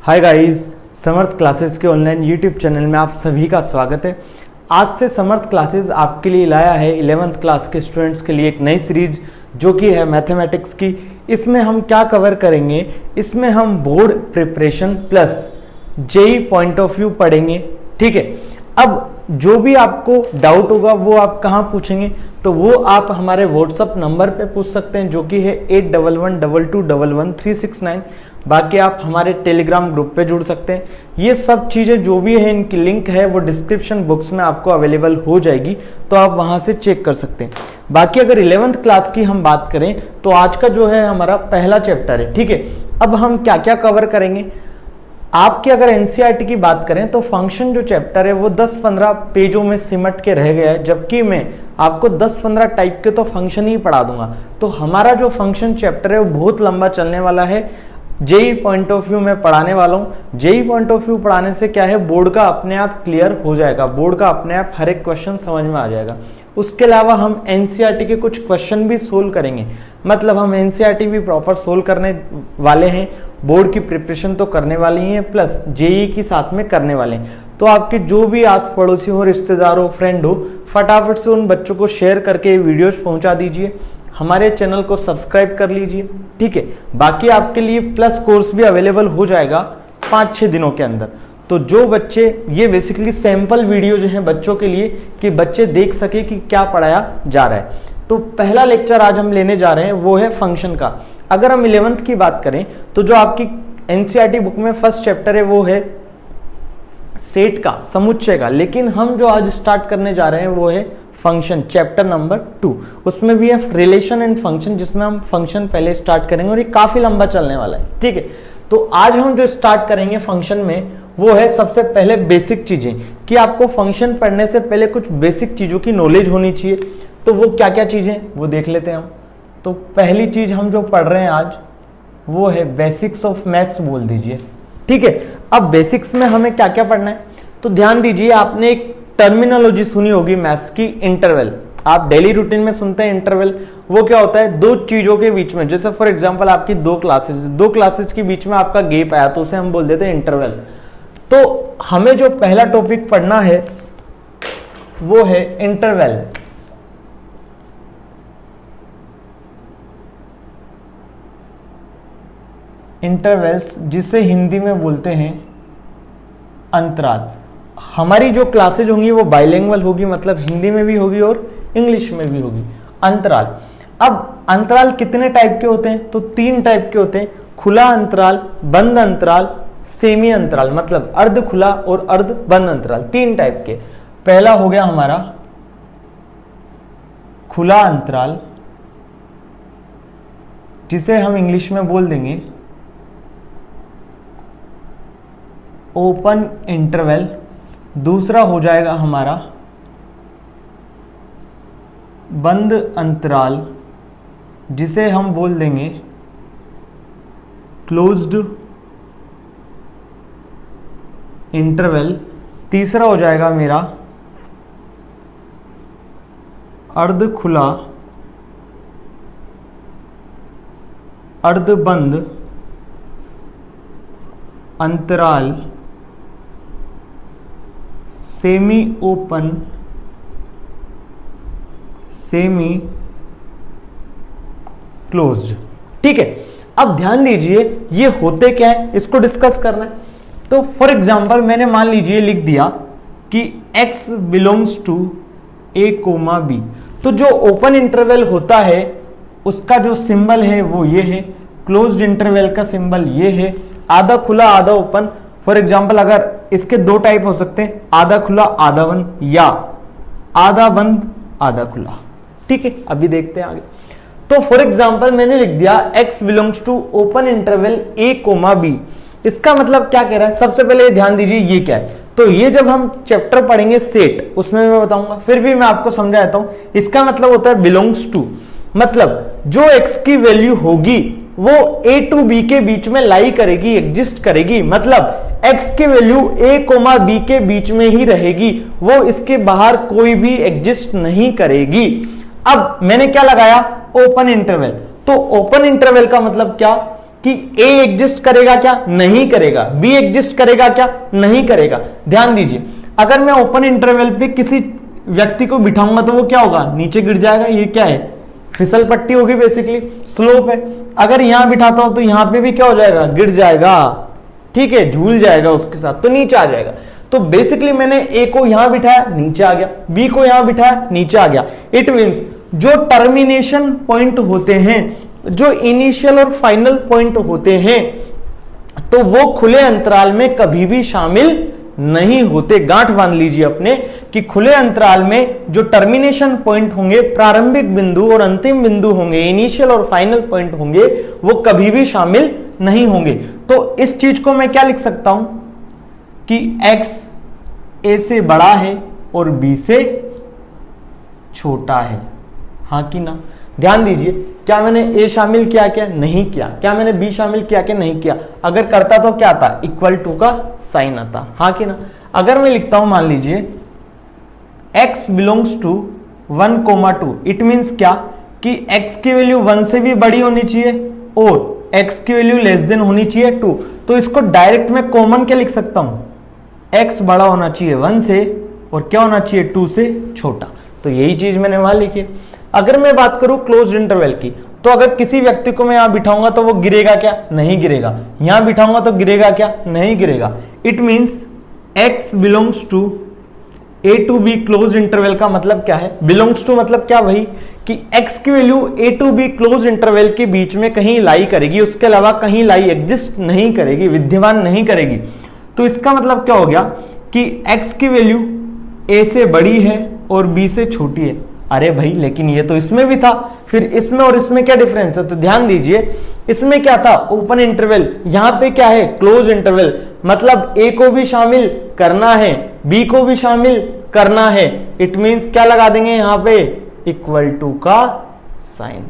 Hi guys, समर्थ classes के online YouTube channel में आप सभी का स्वागत है। आज से समर्थ क्लासेस आपके लिए लाया है 11th क्लास के स्टूडेंट्स के लिए एक नई सीरीज जो कि है मैथमेटिक्स की। इसमें हम क्या कवर करेंगे, इसमें हम board preparation plus JEE point of view पढ़ेंगे। ठीक है, अब जो भी आपको डाउट होगा वो आप कहाँ पूछेंगे, तो वो आप हमारे व्हाट्सअप नंबर पे पूछ सकते हैं जो कि है 8112211369। बाकी आप हमारे टेलीग्राम ग्रुप पे जुड़ सकते हैं। ये सब चीज़ें जो भी है इनकी लिंक है वो डिस्क्रिप्शन बॉक्स में आपको अवेलेबल हो जाएगी, तो आप वहां से चेक कर सकते हैं। बाकी अगर 11th क्लास की हम बात करें तो आज का जो है हमारा पहला चैप्टर है। ठीक है, अब हम क्या क्या कवर करेंगे। आपके अगर एनसीईआरटी की बात करें तो फंक्शन जो चैप्टर है वो 10-15 पेजों में सिमट के रह गया है, जबकि मैं आपको 10-15 टाइप के तो फंक्शन ही पढ़ा दूंगा। तो हमारा जो फंक्शन चैप्टर है वो बहुत लंबा चलने वाला है। जेई पॉइंट ऑफ व्यू में पढ़ाने वाला हूं। जेई पॉइंट ऑफ व्यू पढ़ाने से क्या है, बोर्ड का अपने आप क्लियर हो जाएगा, बोर्ड का अपने आप हर एक क्वेश्चन समझ में आ जाएगा। उसके अलावा हम एनसीईआरटी के कुछ क्वेश्चन भी सोल्व करेंगे, मतलब हम एनसीईआरटी भी प्रॉपर सोल्व करने वाले हैं, बोर्ड की प्रिपरेशन तो करने वाले ही हैं, प्लस जेई की साथ में करने वाले हैं। तो आपके जो भी आस पड़ोसी हो, रिश्तेदार हो, फ्रेंड हो, फटाफट से उन बच्चों को शेयर करके वीडियोज पहुंचा दीजिए। हमारे चैनल को सब्सक्राइब कर लीजिए। ठीक है, बाकी आपके लिए प्लस कोर्स भी अवेलेबल हो जाएगा 5-6 दिनों के अंदर। तो जो बच्चे, ये बेसिकली सैंपल वीडियो जो हैं बच्चों के लिए कि बच्चे देख सके कि क्या पढ़ाया जा रहा है। तो पहला लेक्चर आज हम लेने जा रहे हैं वो है फंक्शन का। अगर हम 11th की बात करें तो जो आपकी एनसीईआरटी बुक में फर्स्ट चैप्टर है वो है सेट का, समुच्चय का, लेकिन हम जो आज स्टार्ट करने जा रहे हैं वो है फंक्शन, चैप्टर नंबर 2। उसमें भी है रिलेशन एंड फंक्शन, जिसमें हम फंक्शन पहले स्टार्ट करेंगे और ये काफी लंबा चलने वाला है। ठीक है, तो आज हम जो स्टार्ट करेंगे फंक्शन में वो है सबसे पहले बेसिक चीजें, कि आपको फंक्शन पढ़ने से पहले कुछ बेसिक चीजों की नॉलेज होनी चाहिए। तो वो क्या क्या चीजें वो देख लेते हैं हम। तो पहली चीज हम जो पढ़ रहे हैं आज वो है बेसिक्स ऑफ मैथ्स बोल दीजिए। ठीक है, अब बेसिक्स में हमें क्या क्या पढ़ना है तो ध्यान दीजिए। आपने एक टर्मिनोलॉजी सुनी होगी मैथ्स की, इंटरवल। आप डेली रूटीन में सुनते हैं इंटरवल। वो क्या होता है, दो चीजों के बीच में, जैसे फॉर एग्जांपल आपकी दो क्लासेस के बीच में आपका गैप आया तो उसे हम बोल देते हैं इंटरवल। तो हमें जो पहला टॉपिक पढ़ना है वो है इंटरवल। इंटरवल्स, जिसे हिंदी में बोलते हैं अंतराल। हमारी जो क्लासेज होंगी वो बाइलिंगुअल होगी, मतलब हिंदी में भी होगी और इंग्लिश में भी होगी। अंतराल, अब अंतराल कितने टाइप के होते हैं तो 3 टाइप के होते हैं, खुला अंतराल, बंद अंतराल, सेमी अंतराल, मतलब अर्ध खुला और अर्ध बंद अंतराल, 3 टाइप के। पहला हो गया हमारा खुला अंतराल, जिसे हम इंग्लिश में बोल देंगे ओपन इंटरवल। दूसरा हो जाएगा हमारा बंद अंतराल, जिसे हम बोल देंगे क्लोज्ड इंटरवल। तीसरा हो जाएगा मेरा अर्ध खुला अर्ध बंद अंतराल, सेमी ओपन सेमी क्लोज्ड। ठीक है, अब ध्यान दीजिए ये होते क्या है, इसको डिस्कस करना है। तो फॉर एग्जांपल मैंने मान लीजिए लिख दिया कि x belongs to a, b। तो जो ओपन इंटरवल होता है उसका जो सिंबल है वो ये है, क्लोज्ड इंटरवल का सिंबल ये है, आधा खुला आधा ओपन। फॉर एग्जाम्पल अगर इसके 2 टाइप हो सकते हैं, आधा खुला आधा बंद, या आधा बंद आधा खुला। ठीक है, अभी देखते हैं आगे। तो फॉर एग्जाम्पल मैंने लिख दिया x belongs to open interval a, b। इसका मतलब क्या कह रहा है, सबसे पहले ध्यान दीजिए ये क्या है। तो ये जब हम चैप्टर पढ़ेंगे सेट उसमें मैं बताऊंगा, फिर भी मैं आपको समझा देता हूं। इसका मतलब होता है बिलोंग्स टू, मतलब जो x की वैल्यू होगी वो a टू b के बीच में लाई करेगी, एग्जिस्ट करेगी, मतलब x की वैल्यू a, b के बीच में ही रहेगी, वो इसके बाहर कोई भी एग्जिस्ट नहीं करेगी। अब मैंने क्या लगाया, ओपन इंटरवल। तो ओपन इंटरवल का मतलब क्या कि ए एग्जिस्ट करेगा क्या, नहीं करेगा, बी एग्जिस्ट करेगा क्या, नहीं करेगा। ध्यान दीजिए, अगर मैं ओपन इंटरवल पे किसी व्यक्ति को बिठाऊंगा तो वो क्या होगा, नीचे गिर जाएगा। ये क्या है, फिसल पट्टी होगी, बेसिकली स्लोप है। अगर यहां बिठाता हूं तो यहां पे भी क्या हो जाएगा, गिर जाएगा, ठीक है, झूल जाएगा उसके साथ, तो नीचे आ जाएगा। तो बेसिकली मैंने ए को यहां बिठाया, नीचे आ गया, बी को यहां बिठाया, नीचे आ गया। इट मींस जो टर्मिनेशन पॉइंट होते हैं, जो इनिशियल और फाइनल पॉइंट होते हैं, तो वो खुले अंतराल में कभी भी शामिल नहीं होते। गांठ बांध लीजिए अपने कि खुले अंतराल में जो टर्मिनेशन पॉइंट होंगे, प्रारंभिक बिंदु और अंतिम बिंदु होंगे, इनिशियल और फाइनल पॉइंट होंगे, वो कभी भी शामिल नहीं होंगे। तो इस चीज को मैं क्या लिख सकता हूं कि x a से बड़ा है और b से छोटा है, हाँ कि ना। ध्यान दीजिए, क्या मैंने a शामिल किया क्या, नहीं किया। क्या मैंने b शामिल किया क्या, नहीं किया। अगर करता तो क्या आता, इक्वल टू का साइन आता, हाँ कि ना। अगर मैं लिखता हूं, मान लीजिए x belongs to 1,2, it means क्या कि x की वैल्यू 1 से भी बड़ी होनी चाहिए और x की वैल्यू लेस देन होनी चाहिए 2। तो इसको डायरेक्ट में कॉमन क्या लिख सकता हूं, x बड़ा होना चाहिए 1 से और क्या होना चाहिए, 2 से छोटा। तो यही चीज मैंने वहां लिखी। अगर मैं बात करूं क्लोज्ड इंटरवल की, तो अगर किसी व्यक्ति को मैं यहां बिठाऊंगा तो वो गिरेगा क्या, नहीं गिरेगा। यहां बिठाऊंगा तो गिरेगा क्या, नहीं गिरेगा। It means x belongs to a to b close interval का मतलब क्या है, बिलोंग्स टू मतलब क्या, वही कि x की value a to b close interval के बीच में कहीं लाई करेगी, उसके अलावा कहीं लाई एग्जिस्ट नहीं करेगी, विद्यमान नहीं करेगी। तो इसका मतलब क्या हो गया कि x की वैल्यू a से बड़ी है और b से छोटी है। अरे भाई, लेकिन ये तो इसमें भी था, फिर इसमें और इसमें क्या डिफरेंस है। तो ध्यान दीजिए, इसमें क्या था, ओपन इंटरवल, यहां पे क्या है, क्लोज इंटरवल, मतलब a को भी शामिल करना है, b को भी शामिल करना है। इट मींस क्या लगा देंगे यहां पे, इक्वल टू का साइन,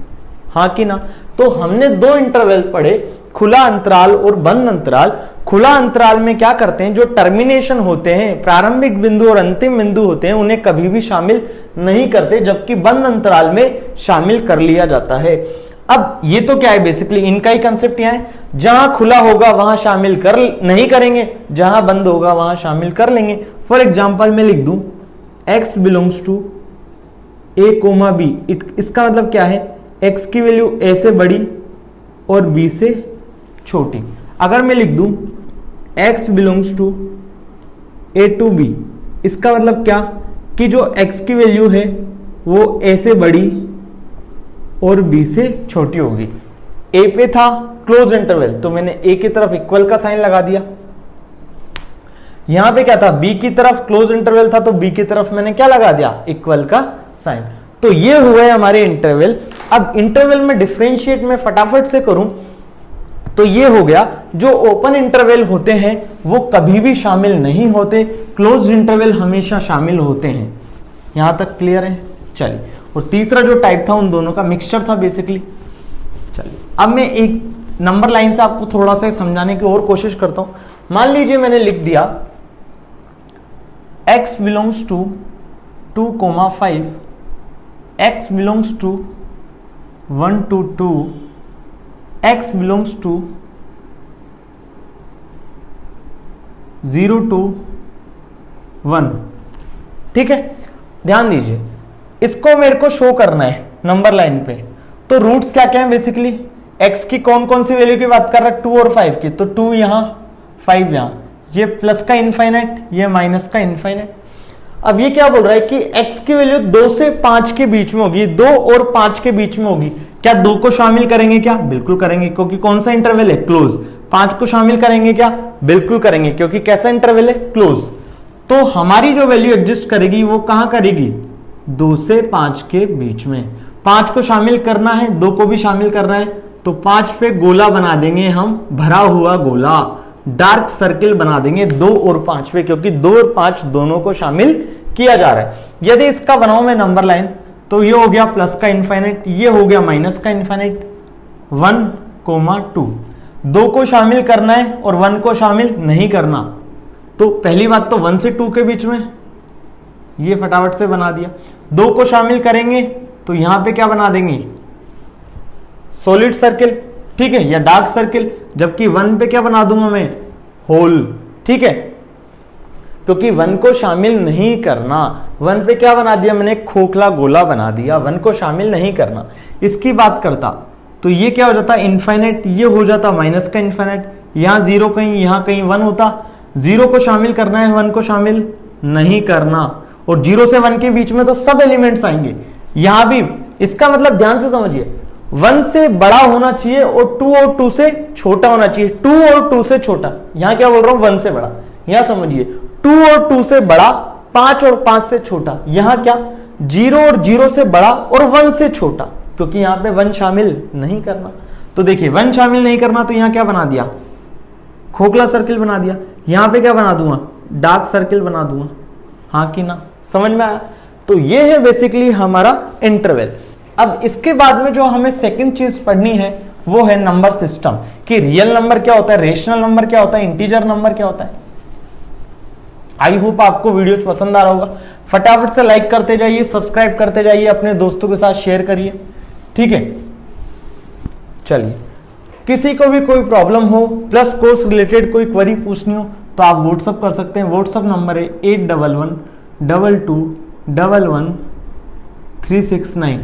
हाँ कि ना। तो हमने दो इंटरवल पढ़े, खुला अंतराल और बंद अंतराल। खुला अंतराल में क्या करते हैं, जो टर्मिनेशन होते हैं, प्रारंभिक बिंदु और अंतिम बिंदु होते हैं, उन्हें कभी भी शामिल नहीं करते, जबकि बंद अंतराल में शामिल कर लिया जाता है। अब ये तो क्या है, बेसिकली इनका ही कंसेप्ट यहाँ है, जहां खुला होगा वहां शामिल कर नहीं करेंगे, जहां बंद होगा वहां शामिल कर लेंगे। फॉर एग्जाम्पल मैं लिख दूं x belongs to a comma b, इसका मतलब क्या है, x की वैल्यू a से बड़ी और b से छोटी। अगर मैं लिख दूं x belongs to a to b, इसका मतलब क्या कि जो x की वैल्यू है वो a से बड़ी और b से छोटी होगी। a पे था क्लोज इंटरवल, तो मैंने a की तरफ इक्वल का साइन लगा दिया। यहां पे क्या था, b की तरफ क्लोज इंटरवल था, तो b की तरफ मैंने क्या लगा दिया, इक्वल का साइन। तो ये हुए हमारे इंटरवल। अब इंटरवल में डिफरेंशिएट में फटाफट से करूं तो ये हो गया, जो ओपन इंटरवल होते हैं वो कभी भी शामिल नहीं होते, क्लोज इंटरवल हमेशा शामिल होते हैं। यहां तक क्लियर है, चलिए। और तीसरा जो टाइप था उन दोनों का मिक्सचर था बेसिकली। चलिए, अब मैं एक नंबर लाइन से आपको थोड़ा सा समझाने की और कोशिश करता हूं। मान लीजिए मैंने लिख दिया x belongs to 2,5, x belongs to 1 to 2, x belongs to 0 to 1। ठीक है, ध्यान दीजिए, इसको मेरे को शो करना है नंबर लाइन पे। तो रूट्स क्या क्या है, बेसिकली x की कौन कौन सी वैल्यू की बात कर रहा है, 2 और 5 की। तो 2 यहां, 5 यहां, ये प्लस का इनफाइनाइट, ये माइनस का इनफाइनाइट। अब ये क्या बोल रहा है कि x की वैल्यू 2 से 5 के बीच में होगी, 2 और 5 के बीच में होगी। क्या 2 को शामिल करेंगे क्या, बिल्कुल करेंगे, क्योंकि कौन सा इंटरवल है, क्लोज। 5 को शामिल करेंगे क्या, बिल्कुल करेंगे, क्योंकि कैसा इंटरवल है, क्लोज। तो हमारी जो वैल्यू एग्जिस्ट करेगी वो कहां करेगी, 2 से 5 के बीच में। 5 को शामिल करना है, 2 को भी शामिल करना है, तो 5 पे गोला बना देंगे हम, भरा हुआ गोला, डार्क सर्किल बना देंगे 2 और 5 पे, क्योंकि 2 और 5 दोनों को शामिल किया जा रहा है। यदि इसका बनाऊं मैं नंबर लाइन, तो ये हो गया प्लस का इनफाइनाइट, ये हो गया माइनस का इनफाइनाइट, 1,2। 2 को शामिल करना है और 1 को शामिल नहीं करना। तो पहली बात तो 1 से 2 के बीच में, ये फटाफट से बना दिया। 2 को शामिल करेंगे तो यहां पे क्या बना देंगे, सॉलिड सर्किल, ठीक है, या डार्क सर्किल, जबकि 1 पे क्या बना दूंगा मैं, होल। ठीक है, क्योंकि 1 को शामिल नहीं करना, 1 पे क्या बना दिया मैंने, खोखला गोला बना दिया, 1 को शामिल नहीं करना। इसकी बात करता तो ये क्या हो जाता, इनफाइनाइट, ये हो जाता माइनस का इनफाइनाइट, यहां 0 कहीं, यहां कहीं 1 होता, 0 को शामिल करना है, 1 को शामिल नहीं करना, और 0 से 1 के बीच में तो सब एलिमेंट्स आएंगे। यहां भी इसका मतलब ध्यान से समझिए, 1 से बड़ा होना चाहिए और 2 और 2 से छोटा होना चाहिए, 2 और 2 से छोटा। यहां क्या बोल रहा हूं, 1 से बड़ा, यहां समझिए 2 और 2 से बड़ा, 5 और 5 से छोटा। यहां क्या, 0 और 0 से बड़ा और 1 से छोटा, क्योंकि यहां पे 1 शामिल नहीं करना। तो देखिए 1 शामिल नहीं करना, तो यहां क्या बना दिया, खोखला सर्किल बना दिया। यहां पे क्या बना दूंगा, डार्क सर्किल बना दूंगा। हाँ कि ना, समझ में आया? तो ये है बेसिकली हमारा इंटरवल। अब इसके बाद में जो हमें सेकंड चीज पढ़नी है वो है नंबर सिस्टम, कि रियल नंबर क्या होता है, रेशनल नंबर क्या होता है, इंटीजर नंबर क्या होता है। आई होप आपको वीडियो पसंद आ रहा होगा। फटाफट से लाइक करते जाइए, सब्सक्राइब करते जाइए, अपने दोस्तों के साथ शेयर करिए। ठीक है, चलिए, किसी को भी कोई प्रॉब्लम हो, प्लस कोर्स रिलेटेड कोई क्वेरी पूछनी हो तो आप व्हाट्सअप कर सकते हैं। व्हाट्सअप नंबर है 8112211369।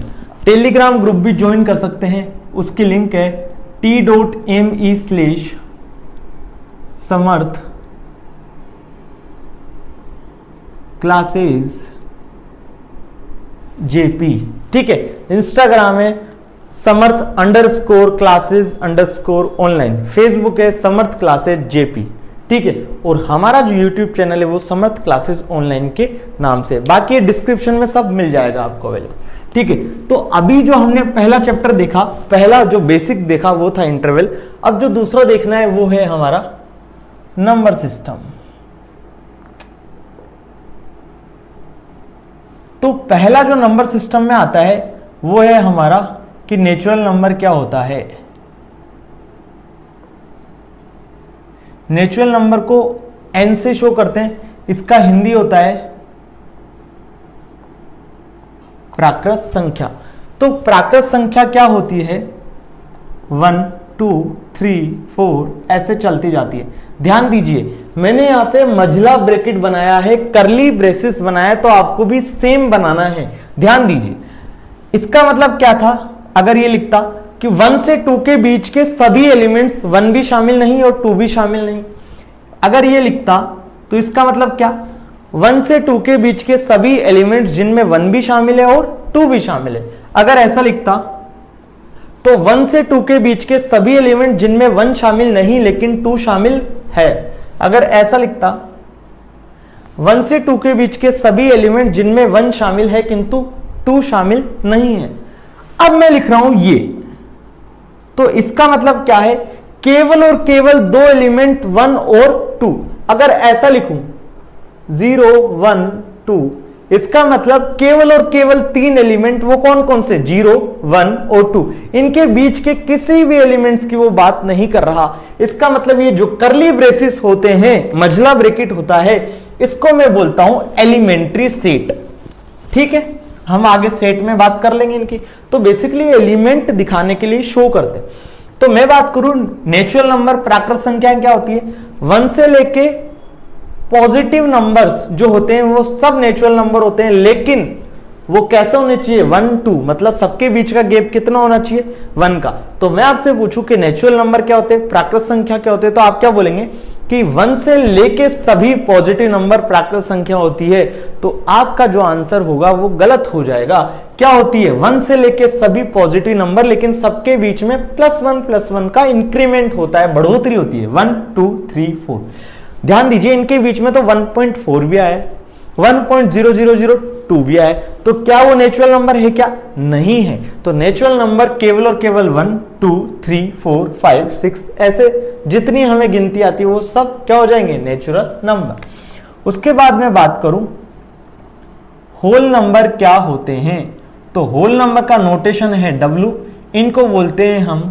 टेलीग्राम ग्रुप भी ज्वाइन कर सकते हैं, उसकी लिंक है t.me/समर्थ क्लासेस जेपी। ठीक है, इंस्टाग्राम है समर्थ_क्लासेस_ऑनलाइन, फेसबुक है समर्थ क्लासेस जेपी। ठीक है, और हमारा जो यूट्यूब चैनल है वो समर्थ क्लासेस ऑनलाइन के नाम से, बाकी डिस्क्रिप्शन में सब मिल जाएगा आपको अवेलेबल। ठीक है, तो अभी जो हमने पहला चैप्टर देखा, पहला जो बेसिक देखा वो था इंटरवल। अब जो दूसरा देखना है वो है हमारा नंबर सिस्टम। तो पहला जो नंबर सिस्टम में आता है वो है हमारा कि नेचुरल नंबर क्या होता है। नेचुरल नंबर को n से शो करते हैं, इसका हिंदी होता है प्राकृत संख्या। तो प्राकृत संख्या क्या होती है, 1 2 3 4 ऐसे चलती जाती है। ध्यान दीजिए, मैंने यहां पे मझला ब्रैकेट बनाया है, करली ब्रेसेस बनाया है, तो आपको भी सेम बनाना है। ध्यान दीजिए, इसका मतलब क्या था, अगर ये लिखता कि 1 से 2 के बीच के सभी एलिमेंट्स, 1 भी शामिल नहीं और 2 भी शामिल नहीं। अगर ये लिखता तो इसका मतलब क्या, 1 से 2 के बीच के सभी एलिमेंट्स जिनमें 1 भी शामिल है और 2 भी शामिल है। अगर ऐसा लिखता तो 1 से 2 के बीच के सभी एलिमेंट जिनमें 1 शामिल नहीं लेकिन 2 शामिल है। अगर ऐसा लिखता 1 से 2 के बीच के सभी एलिमेंट जिनमें 1 शामिल है किंतु 2 शामिल नहीं है। अब मैं लिख रहा हूं ये, तो इसका मतलब क्या है, केवल और केवल 2 एलिमेंट 1 और 2। अगर ऐसा लिखूं 0 1 2, इसका मतलब केवल और केवल 3 एलिमेंट, वो कौन कौन से, 0 1 और 2, इनके बीच के किसी भी एलिमेंट्स की वो बात नहीं कर रहा। इसका मतलब ये जो करली ब्रेसेस होते हैं, मझला ब्रैकेट होता है, इसको मैं बोलता हूं एलिमेंट्री सेट। ठीक है, हम आगे सेट में बात कर लेंगे इनकी। तो बेसिकली एलिमेंट दिखाने के लिए शो करते हैं। तो मैं बात करूं नेचुरल नंबर, प्राकृत संख्याएं क्या होती है, 1 से लेके पॉजिटिव नंबर्स जो होते हैं वो सब नेचुरल नंबर होते हैं, लेकिन वो कैसे होने चाहिए, 1 2, मतलब सबके बीच का गैप कितना होना चाहिए, 1 का। तो मैं आपसे पूछूं कि नेचुरल नंबर क्या होते हैं, प्राकृत संख्या क्या होते हैं, तो आप क्या बोलेंगे कि 1 से लेके सभी पॉजिटिव नंबर प्राकृत संख्या होती है। तो आपका जो आंसर होगा वो गलत हो जाएगा। क्या होती है, 1 से लेके सभी पॉजिटिव नंबर, लेकिन सबके बीच में +1 का इंक्रीमेंट होता है, बढ़ोतरी होती है, 1 2 3 4। ध्यान दीजिए, इनके बीच में तो 1.4 भी आया, 1.0002 भी आया। तो क्या वो नेचुरल नंबर है क्या, नहीं है। तो नेचुरल नंबर केवल और केवल 1 2 3 4 5 6 ऐसे जितनी हमें गिनती आती है वो सब क्या हो जाएंगे, नेचुरल नंबर। उसके बाद मैं बात करूं होल नंबर क्या होते हैं, तो होल नंबर का नोटेशन है W, इनको बोलते हैं हम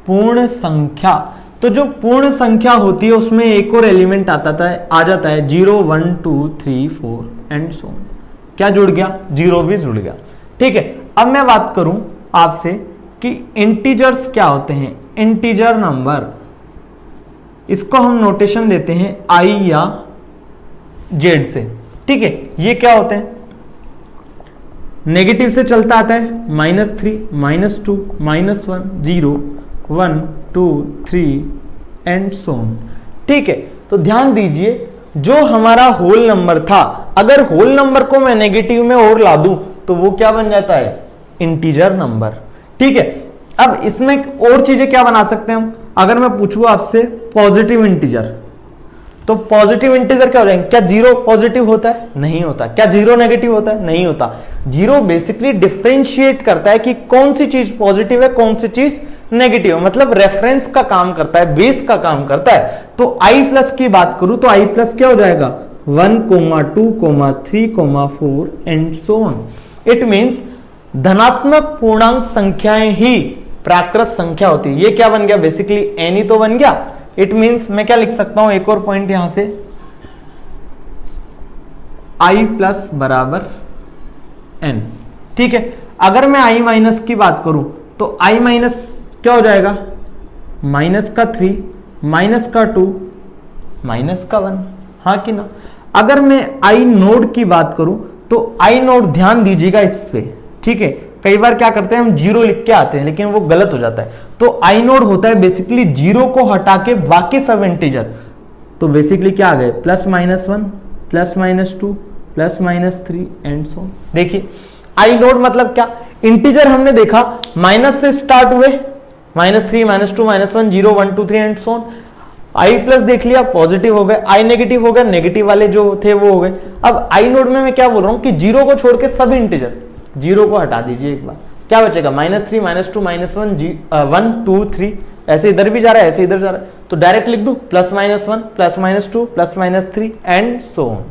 पूर्ण संख्या। तो जो पूर्ण संख्या होती है उसमें एक और एलिमेंट आ जाता है 0 1 2 3 4 एंड सो ऑन। क्या जुड़ गया, 0 भी जुड़ गया। ठीक है, अब मैं बात करूं आपसे कि इंटीजर्स क्या होते हैं, इंटीजर नंबर, इसको हम नोटेशन देते हैं आई या जेड से, ठीक है। ये क्या होते हैं, नेगेटिव से चलता आता है -3, -2, -1, 0, 1, 2, 3 एंड सो ऑन, ठीक है। तो ध्यान दीजिए, जो हमारा होल नंबर था, अगर होल नंबर को मैं नेगेटिव में और ला दूं तो वो क्या बन जाता है, इंटीजर नंबर, ठीक है। अब इसमें और चीजें क्या बना सकते हैं हम, अगर मैं पूछूं आपसे पॉजिटिव इंटीजर, तो पॉजिटिव इंटीजर क्या हो जाएंगे, क्या जीरो पॉजिटिव होता है, नहीं होता। क्या जीरो नेगेटिव होता है, नहीं होता। जीरो बेसिकली डिफरेंशिएट करता है कि कौन सी चीज पॉजिटिव है, कौन सी चीज नेगेटिव, मतलब रेफरेंस का काम करता है, बेस का काम करता है। तो i प्लस की बात करूं तो i प्लस क्या हो जाएगा, 1, 2, 3, 4 and so on. It means धनात्मक पूर्णांक संख्याएं ही प्राकृत संख्या होती है। ये क्या बन गया, बेसिकली n ही तो बन गया। इट मींस मैं क्या लिख सकता हूं, एक और पॉइंट यहां से, i प्लस बराबर n, ठीक है। अगर मैं i माइनस की बात करूं तो i माइनस क्या हो जाएगा, माइनस का 3, माइनस का 2, माइनस का 1, हाँ कि ना। अगर मैं आई नोड की बात करूं तो आई नोड, ध्यान दीजिएगा इस पे, ठीक है। कई बार क्या करते हैं हम, जीरो लिख के आते हैं लेकिन वो गलत हो जाता है। तो आई नोड होता है बेसिकली जीरो को हटा के बाकी सब इंटीजर। तो बेसिकली क्या आ गए, +-1, +-2, +-3 एंड सो। देखिए आई नोड मतलब क्या, इंटीजर हमने देखा माइनस से स्टार्ट हुए, -3, -2, -1, 0, 1, 2, 3 and so on. I plus देख लिया, पॉजिटिव हो गए, आई नेगेटिव हो गया, नेगेटिव वाले जो थे वो हो गए। अब आई नोड में मैं क्या बोल रहा हूं कि जीरो को छोड़ के सब इंटीजर, जीरो को हटा दीजिए एक बार, क्या बचेगा, -3, -2, -1, 1, 2, 3, ऐसे इधर भी जा रहा है, ऐसे इधर जा रहा है, तो डायरेक्ट लिख दूं +-1, +-2, +-3 एंड सो ऑन।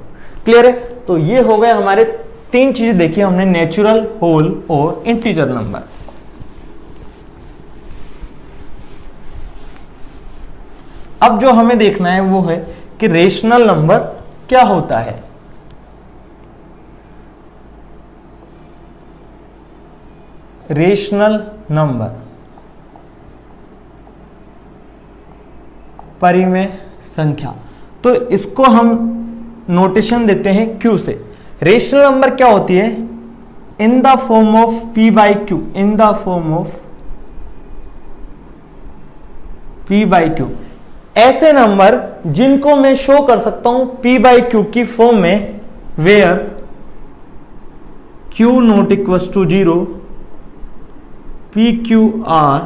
क्लियर है। तो ये हो गए हमारे तीन चीजें देखी हमने, नेचुरल, होल और इंटीजर नंबर। अब जो हमें देखना है वो है कि रेशनल नंबर क्या होता है। रेशनल नंबर, परिमेय संख्या, तो इसको हम नोटेशन देते हैं Q से। रेशनल नंबर क्या होती है, in the form of P/Q, in the form of P/Q, ऐसे नंबर जिनको मैं शो कर सकता हूं P/Q की फॉर्म में, where Q not equals to 0, PQ are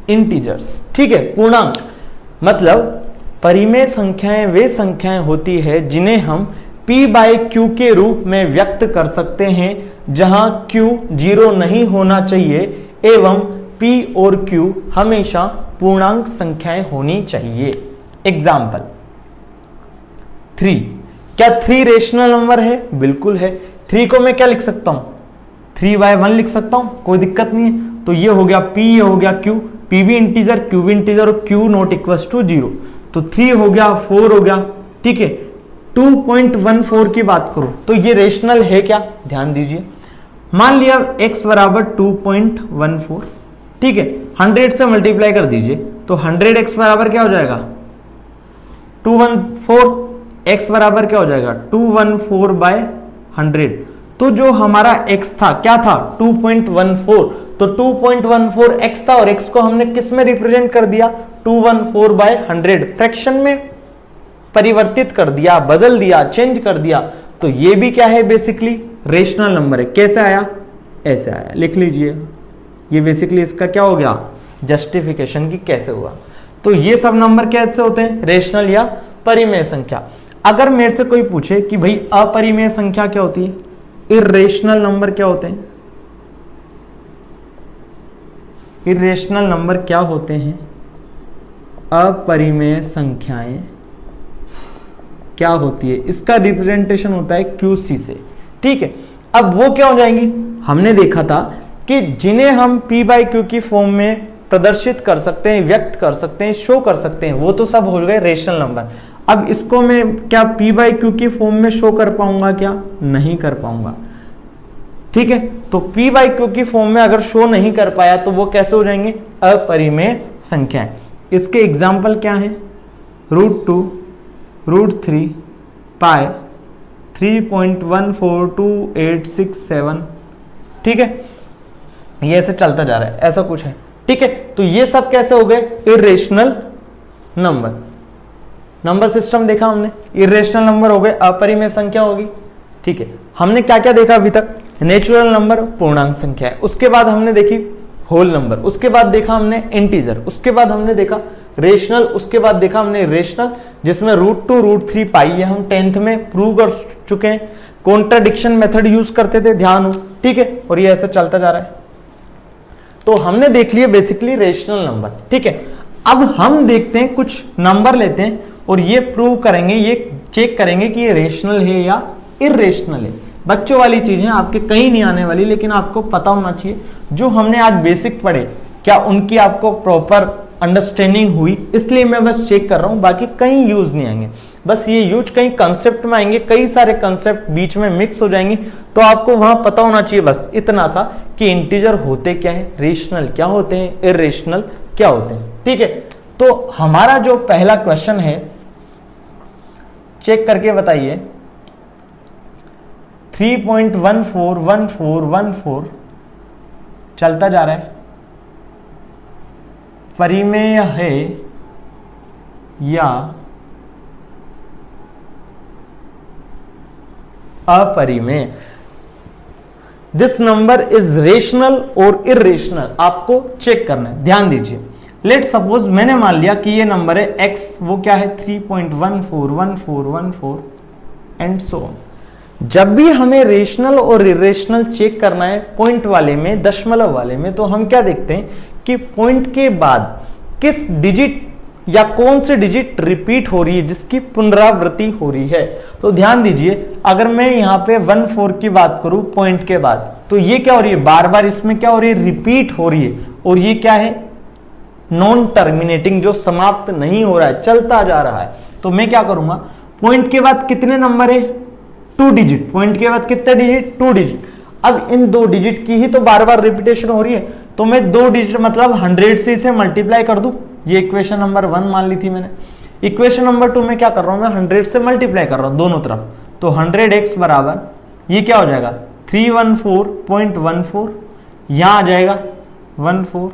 integers, ठीक है, पूर्णांक। मतलब परिमेय संख्याएं वे संख्याएं होती है जिन्हें हम P/Q के रूप में व्यक्त कर सकते हैं, जहां Q 0 नहीं होना चाहिए एवं P और Q हमेशा पूर्णांक संख्याएं होनी चाहिए। एग्जाम्पल 3, क्या 3 रेशनल नंबर है, बिल्कुल है। 3 को मैं क्या लिख सकता हूं, 3/1 लिख सकता हूं, कोई दिक्कत नहीं है। तो ये हो गया P, ये हो गया Q, P भी इंटीजर, Q भी इंटीजर और Q नॉट इक्वल्स टू 0। तो 3 हो गया, 4 हो गया, ठीक है। 2.14 की बात करो तो ये रेशनल है क्या, ध्यान दीजिए। मान लिया x बराबर 2.14, ठीक है, 100 से मल्टीप्लाई कर दीजिए तो 100x बराबर क्या हो जाएगा, 214, x बराबर क्या हो जाएगा, 214/100। तो जो हमारा x था क्या था, 2.14, तो 2.14 x था और x को हमने किस में रिप्रेजेंट कर दिया, 214/100, फ्रैक्शन में परिवर्तित कर दिया, बदल दिया, चेंज कर दिया। तो ये भी क्या है, बेसिकली रेशनल नंबर है। कैसे आया, ऐसे आया, लिख लीजिए। ये बेसिकली इसका क्या हो गया, जस्टिफिकेशन की कैसे हुआ। तो ये सब नंबर कैसे होते हैं, रेशनल या परिमेय संख्या। अगर मेरे से कोई पूछे कि भाई अपरिमेय संख्या क्या होती है, इर्रेशनल नंबर क्या होते हैं, इर्रेशनल नंबर क्या होते हैं, अपरिमेय संख्याएं क्या होती है, इसका रिप्रेजेंटेशन होता है QC से, ठीक है। अब वो क्या हो जाएंगी, हमने देखा था कि जिन्हें हम P/Q की फॉर्म में प्रदर्शित कर सकते हैं, व्यक्त कर सकते हैं, शो कर सकते हैं, वो तो सब हो गए रेशनल नंबर। अब इसको मैं क्या P/Q की फॉर्म में शो कर पाऊंगा, क्या नहीं कर पाऊंगा, ठीक है। तो p बाई क्यू की फॉर्म में अगर शो नहीं कर पाया तो वो कैसे हो जाएंगे, अपरिमेय संख्याएं। इसके एग्जाम्पल क्या है, √2, √3, पाई, 3.142867, ठीक है, ये ऐसे चलता जा रहा है, ऐसा कुछ है, ठीक है। तो ये सब कैसे हो गए, इर्रेशनल नंबर। नंबर सिस्टम देखा हमने, इर्रेशनल नंबर हो गए, अपरिमेय संख्या होगी, ठीक है। हमने क्या क्या देखा अभी तक, नेचुरल नंबर, पूर्णांक संख्या है, उसके बाद हमने देखी होल नंबर, उसके बाद देखा हमने इंटीजर, उसके बाद हमने देखा रेशनल, उसके बाद देखा हमने रेशनल जिसमें √2, √3, पाई, ये हम 10th में प्रूव कर चुके हैं, कॉन्ट्राडिक्शन मेथड यूज करते थे, ध्यान हो, ठीक है, और ये ऐसा चलता जा रहा है। तो हमने देख लिया बेसिकली रेशनल नंबर, ठीक है। अब हम देखते हैं, कुछ नंबर लेते हैं और ये प्रूव करेंगे, ये चेक करेंगे कि ये रेशनल है या इर्रेशनल है। बच्चों वाली चीजें आपके कहीं नहीं आने वाली, लेकिन आपको पता होना चाहिए। जो हमने आज बेसिक पढ़े, क्या उनकी आपको प्रॉपर अंडरस्टैंडिंग हुई, इसलिए मैं बस चेक कर रहा हूं, बाकी कहीं यूज नहीं आएंगे। बस ये यूज कहीं कंसेप्ट में आएंगे, कई सारे कंसेप्ट बीच में मिक्स हो जाएंगे, तो आपको वहां पता होना चाहिए बस इतना सा कि इंटीजर होते क्या है, रेशनल क्या होते हैं, इर्रेशनल क्या होते हैं, ठीक है। तो हमारा जो पहला क्वेश्चन है, चेक करके बताइए, 3.141414 चलता जा रहा है, परिमेय है या अपरिमेय। दिस नंबर इज रेशनल और इर्रेशनल, आपको चेक करना है, ध्यान दीजिए। लेट सपोज मैंने मान लिया कि ये नंबर है x, वो क्या है 3.141414 एंड सो ऑन। जब भी हमें रेशनल और इर्रेशनल चेक करना है पॉइंट वाले में, दशमलव वाले में, तो हम क्या देखते हैं कि पॉइंट के बाद किस डिजिट या कौन से डिजिट रिपीट हो रही है, जिसकी पुनरावृत्ति हो रही है। तो ध्यान दीजिए, अगर मैं यहां पे 14 की बात करूं पॉइंट के बाद, तो ये क्या हो रही है, बार बार इसमें क्या हो रही है, रिपीट हो रही है, और ये क्या है, नॉन टर्मिनेटिंग, जो समाप्त नहीं हो रहा है, चलता जा रहा है। तो मैं क्या करूंगा, पॉइंट के बाद कितने नंबर है, 2 डिजिट, पॉइंट के बाद कितने डिजिट, 2 डिजिट। अब इन 2 डिजिट की ही तो बार बार रिपीटेशन हो रही है, तो मैं 2 डिजिट मतलब 100 से इसे मल्टीप्लाई कर दूं। ये इक्वेशन नंबर 1 मान ली थी मैंने। इक्वेशन नंबर 2 में क्या कर रहा हूं मैं, 100 से मल्टीप्लाई कर रहा हूं दोनों तरफ, तो 100x बराबर ये क्या हो जाएगा 314.14, यहां आ जाएगा 14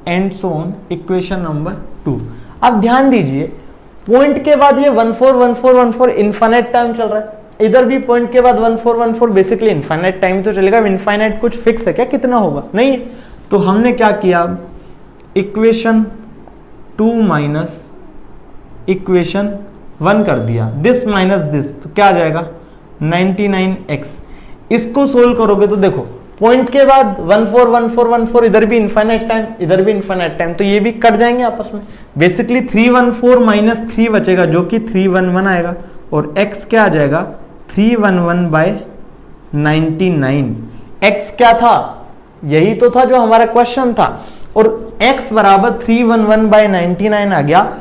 and so on, equation number 2। अब ध्यान दीजिए, पॉइंट के बाद ये 14 इनफाइनाइट टाइम चल रहा है, इधर भी पॉइंट के बाद 14 बेसिकली इनफाइनाइट टाइम तो चलेगा। इनफाइनाइट कुछ फिक्स है क्या, कितना होगा, नहीं है। तो हमने क्या किया, इक्वेशन 2 माइनस इक्वेशन 1 कर दिया, दिस माइनस दिस, तो क्या आ जाएगा 99x। इसको सोल्व करोगे तो देखो, पॉइंट के बाद 14 इधर भी इनफाइनाइट टाइम, इधर भी इनफाइनाइट टाइम, तो ये भी कट जाएंगे आपस में। बेसिकली 314 माइनस 3 बचेगा, जो कि 311 आएगा, और x क्या आ जाएगा 311/99। x क्या था, यही तो था जो हमारा क्वेश्चन था, और x बराबर 311/99 आ गया।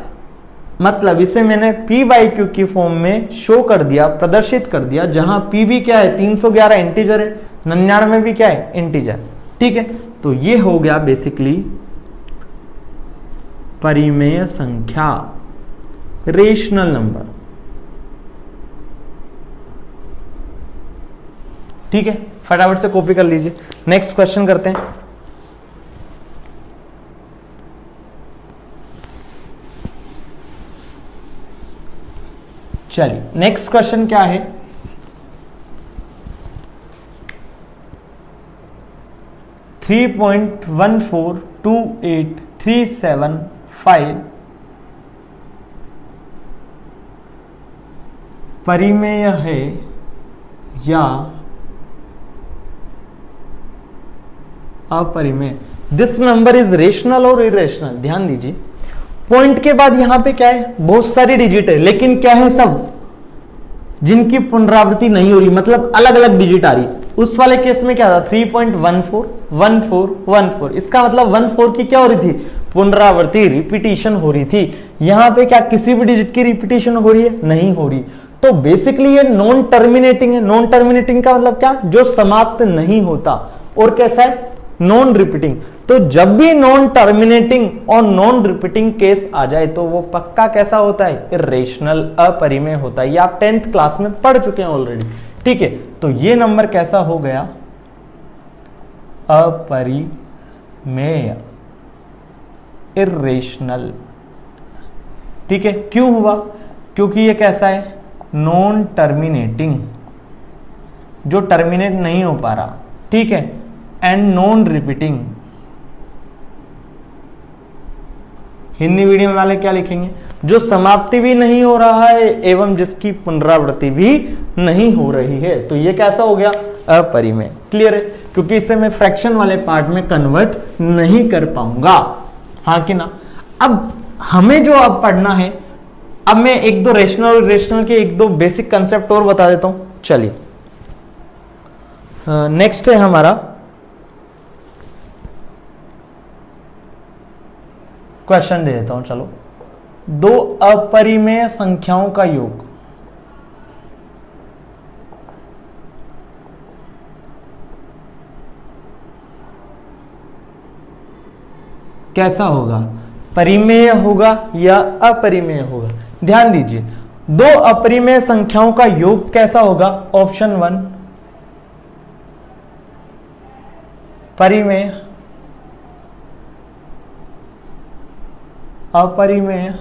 मतलब इसे मैंने p बाई क्यू की फॉर्म में शो कर दिया, प्रदर्शित कर दिया, जहां p भी क्या है 311 इंटीजर है, 99 भी क्या है इंटीजर, ठीक है। तो ये हो गया बेसिकली परिमेय संख्या, रेशनल नंबर, ठीक है। फटाफट से कॉपी कर लीजिए, नेक्स्ट क्वेश्चन करते हैं। चलिए नेक्स्ट क्वेश्चन क्या है, $3.142837.5 परिमेय है या अपरिमेय। दिस नंबर इज रेशनल और इरेशनल। ध्यान दीजिए, पॉइंट के बाद यहां पे क्या है, बहुत सारी डिजिट है, लेकिन क्या है सब जिनकी पुनरावृत्ति नहीं हो रही, मतलब अलग अलग डिजिट आ रही। उस वाले केस में क्या था 3.14 इसका मतलब 14 की क्या हो रही थी, पुनरावृत्ति, रिपीटिशन हो रही थी। यहां पे क्या किसी भी डिजिट की रिपीटिशन हो रही है, नहीं हो रही। तो बेसिकली ये नॉन टर्मिनेटिंग है। नॉन टर्मिनेटिंग का मतलब क्या, जो समाप्त नहीं होता। और कैसा है, नॉन रिपीटिंग। तो जब भी नॉन टर्मिनेटिंग और नॉन रिपीटिंग केस आ जाए तो वो पक्का कैसा होता है, इर्रेशनल, अपरिमेय होता है। ये आप 10th क्लास में पढ़ चुके हैं ऑलरेडी, ठीक है। तो ये नंबर कैसा हो गया, अपरिमेय, इर्रेशनल, ठीक है। क्यों हुआ, क्योंकि ये कैसा है, नॉन टर्मिनेटिंग, जो टर्मिनेट नहीं हो पा रहा, ठीक है, and non repeating. Hindi medium वाले क्या लिखेंगे, जो समाप्ति भी नहीं हो रहा है एवं जिसकी पुनरावृत्ति भी नहीं हो रही है। तो ये कैसा हो गया, अपरिमेय। क्लियर है, क्योंकि इसे मैं फ्रैक्शन वाले पार्ट में कन्वर्ट नहीं कर पाऊंगा, हाँ कि ना। अब हमें जो अब पढ़ना है, अब मैं एक दो रेशनल और इरेशनल के एक दो बेसिक कंसेप्ट और बता देता हूं। चलिए नेक्स्ट है हमारा क्वेश्चन दे देता हूं, चलो। दो अपरिमेय संख्याओं का योग कैसा होगा, परिमेय होगा या अपरिमेय होगा। ध्यान दीजिए, दो अपरिमेय संख्याओं का योग कैसा होगा, ऑप्शन 1 परिमेय, अपरिमेय,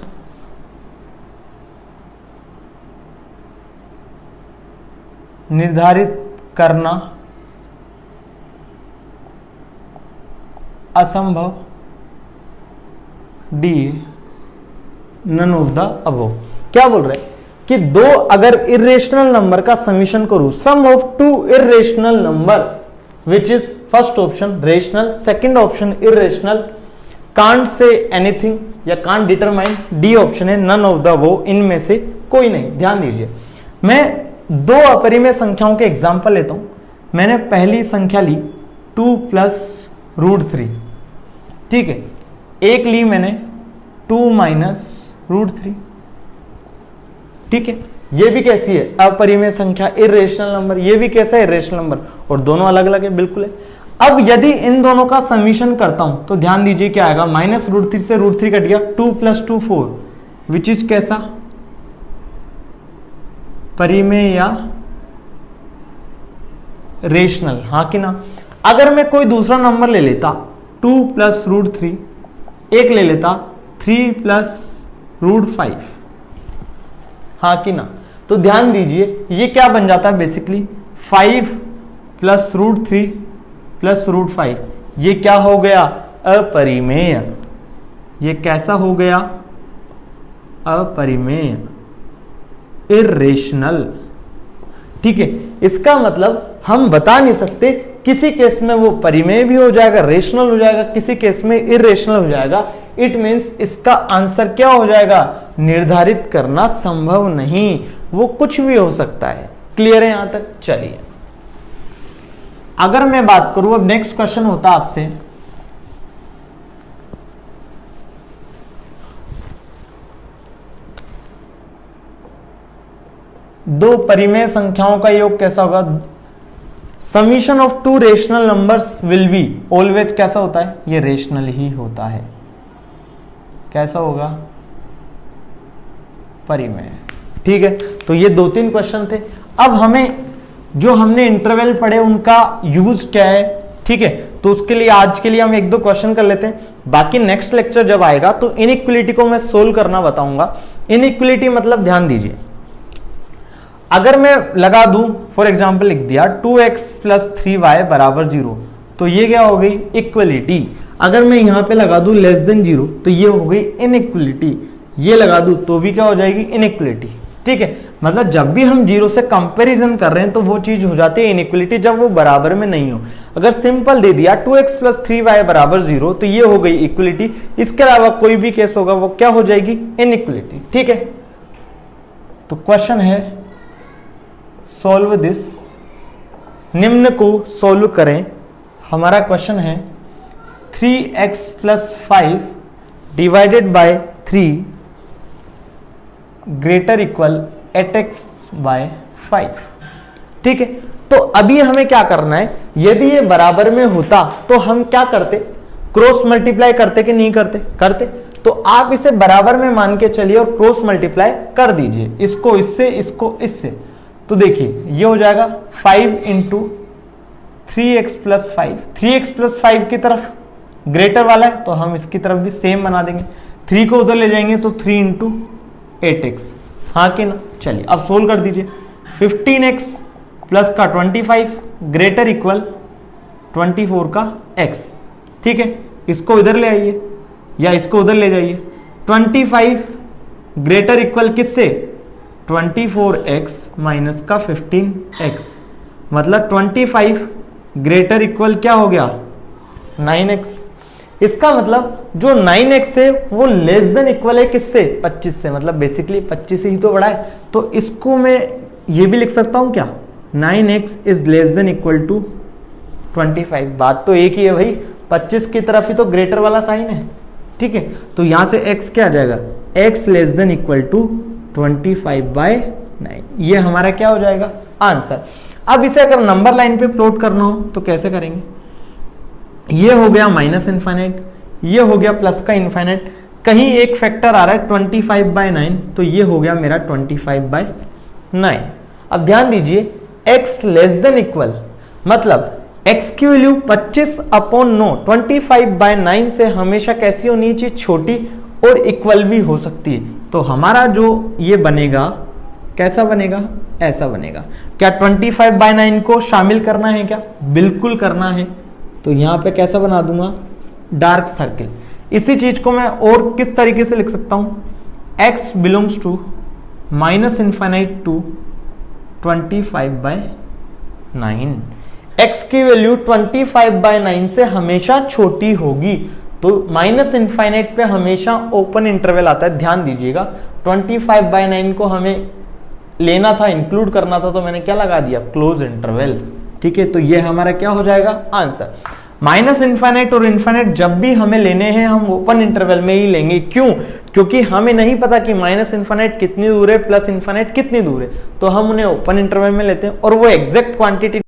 निर्धारित करना असंभव, D none of the above. क्या बोल रहे हैं कि दो अगर इरेशनल नंबर का समीशन करूं, sum of two irrational number which is first option rational, second option irrational, can't say anything या कांट डिटरमाइन, डी ऑप्शन है नन ऑफ द अबव, इनमें से कोई नहीं। ध्यान दीजिए, मैं दो अपरिमेय संख्याओं के एग्जाम्पल लेता हूं। मैंने पहली संख्या ली 2 + √3, ठीक है। एक ली मैंने 2 - √3, ठीक है। ये भी कैसी है, अपरिमेय संख्या, इरेशनल नंबर। ये भी कैसा है, इरेशनल नंबर, और दोनों अलग अलग है, बिल्कुल है। अब यदि इन दोनों का समीशन करता हूं तो ध्यान दीजिए क्या आएगा, -√3 से √3 कट गया, 2 + 2 4, विच इज कैसा, परिमेय या रेशनल, हाँ कि ना। अगर मैं कोई दूसरा नंबर ले लेता 2 + √3, एक ले लेता 3 + √5, हाँ कि ना। तो ध्यान दीजिए ये क्या बन जाता है, बेसिकली 5 + √3 + √5, ये क्या हो गया, अपरिमेय। ये कैसा हो गया, अपरिमेय, इरेशनल, ठीक है। इसका मतलब हम बता नहीं सकते, किसी केस में वो परिमेय भी हो जाएगा, रेशनल हो जाएगा, किसी केस में इरेशनल हो जाएगा। इट मींस इसका आंसर क्या हो जाएगा, निर्धारित करना संभव नहीं, वो कुछ भी हो सकता है। क्लियर है यहां तक। चलिए अगर मैं बात करूं, अब नेक्स्ट क्वेश्चन होता आपसे, दो परिमेय संख्याओं का योग कैसा होगा, summation of two rational numbers will be always कैसा होता है, ये रेशनल ही होता है। कैसा होगा, परिमेय, ठीक है। तो ये 2-3 क्वेश्चन थे। अब हमें जो हमने इंटरवल पढ़े उनका यूज क्या है, ठीक है। तो उसके लिए आज के लिए हम 1-2 क्वेश्चन कर लेते हैं, बाकी नेक्स्ट लेक्चर जब आएगा तो इनइक्वलिटी को मैं सोल्व करना बताऊंगा। इनइक्वलिटी मतलब ध्यान दीजिए, अगर मैं लगा दूं, फॉर एग्जाम्पल लिख दिया 2x + 3y = 0, तो ये क्या हो गई, इक्वलिटी। अगर मैं यहां पे लगा दूं <0 तो ये हो गई इनइक्वलिटी। ये लगा दूं तो भी क्या हो जाएगी, इनइक्वलिटी, ठीक है। मतलब जब भी हम 0 से कंपैरिजन कर रहे हैं तो वो चीज हो जाती है इनइक्वलिटी, जब वो बराबर में नहीं हो। अगर सिंपल दे दिया 2x + 3y = 0, तो ये हो गई इक्वलिटी। इसके अलावा कोई भी केस होगा वो क्या हो जाएगी, इनइक्वलिटी, ठीक है। तो क्वेश्चन है सॉल्व दिस, निम्न को सोल्व करें। हमारा क्वेश्चन है 3x + 5 / 3 > 8x / 5, ठीक है। तो अभी हमें क्या करना है, यदि ये बराबर में होता तो हम क्या करते, क्रॉस मल्टीप्लाई करते कि नहीं करते, करते। तो आप इसे बराबर में मान के चलिए और क्रॉस मल्टीप्लाई कर दीजिए, इसको इससे, इसको इससे। तो देखिए ये हो जाएगा 5 into 3x plus 5, 3x plus 5 की तरफ ग्रेटर वाला है तो हम इसकी तरफ भी सेम बना देंगे, 3 को उधर ले जाएंगे तो 3 इंटू 8x, हाँ कि ना। चलिए अब सोल्व कर दीजिए, 15x प्लस का 25 ग्रेटर इक्वल 24 का x, ठीक है। इसको इधर ले आइए या इसको उधर ले जाइए, 25 ग्रेटर इक्वल किससे, 24x माइनस का 15x, मतलब 25 ग्रेटर इक्वल क्या हो गया, 9x। इसका मतलब जो 9x है वो लेस देन इक्वल है किससे, 25 से, मतलब बेसिकली 25 ही तो बड़ा है। तो इसको मैं ये भी लिख सकता हूं क्या, 9x is less than equal to 25। बात तो एक ही है भाई, 25 की तरफ ही तो ग्रेटर वाला साइन है, ठीक है। तो यहां से x क्या आ जाएगा, x less than equal to 25/9, ये हमारा क्या हो जाएगा, आंसर। अब इसे अगर नंबर लाइन पे प्लॉट करना हो तो कैसे करेंगे, ये हो गया माइनस इनफाइनाइट, ये हो गया प्लस का इनफाइनाइट, कहीं एक फैक्टर आ रहा है 25/9, तो ये हो गया मेरा 25/9। अब ध्यान दीजिए x लेस देन इक्वल, मतलब x की वैल्यू 25/9, 25/9 से हमेशा कैसी होनी चाहिए, छोटी और इक्वल भी हो सकती है। तो हमारा जो ये बनेगा कैसा बनेगा, ऐसा बनेगा। क्या 25/9 को शामिल करना है क्या, बिल्कुल करना है। तो यहां पे कैसा बना दूंगा, डार्क सर्किल। इसी चीज को मैं और किस तरीके से लिख सकता हूं, x belongs to minus infinite to 25/9, x की वैल्यू 25/9 से हमेशा छोटी होगी, तो माइनस इनफाइनाइट पे हमेशा ओपन इंटरवल आता है, ध्यान दीजिएगा। 25/9 को हमें लेना था, इंक्लूड करना था, तो मैंने क्या लगा दिया, क्लोज इंटरवल, ठीक है। तो ये हमारा क्या हो जाएगा, आंसर। माइनस इनफाइनाइट और इनफाइनाइट जब भी हमें लेने हैं हम ओपन इंटरवल में ही लेंगे, क्यों, क्योंकि हमें नहीं पता कि माइनस इनफाइनाइट कितनी दूर है, प्लस इनफाइनाइट कितनी दूर है, तो हम उन्हें ओपन इंटरवल में लेते हैं और वो एग्जैक्ट क्वांटिटी